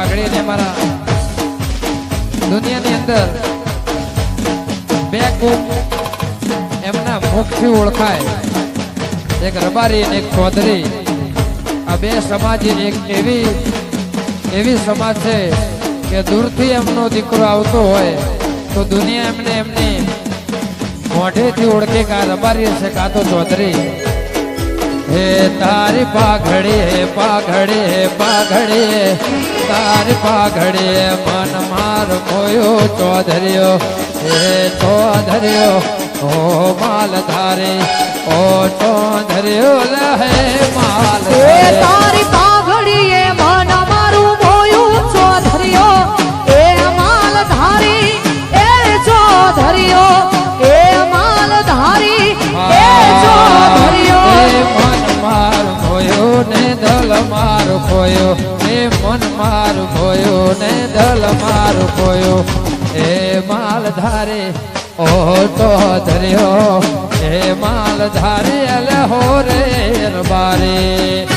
પાઘડીને મારા દુનિયાની અંદર બે કુક એમના મુખથી ઓળખાય, એક રબારી અને એક ચૌધરી. આ બે સમાજ એક એવી સમાજ છે કે દૂરથી એમનો દીકરો આવતો હોય તો દુનિયા એમને એમની મોઢેથી ઓળખે કે આ રબારી છે કાં તો ચૌધરી. હે તારી પાઘડી હે પાઘડી હે પાઘડી તારી પાઘડી મન માર મોયો ચૌધરીઓ. હે ચૌધરીઓ ઓ માલધારી ઓ ચૌધરીઓ હે માલ. તારી પાઘડી એ મન મારું મોયું ચૌધરીઓ એ માલધારી એ ચૌધરીઓ એ માલધારી એ ચૌધરીઓ. મન માર ભોયો ને દલ માર ખોયો એ મન માર ભોયો ને દલ માર ખોયો. એ માલધારી ઓ ચૌધરીઓ એ માલધારી અલે હો રે રબારી.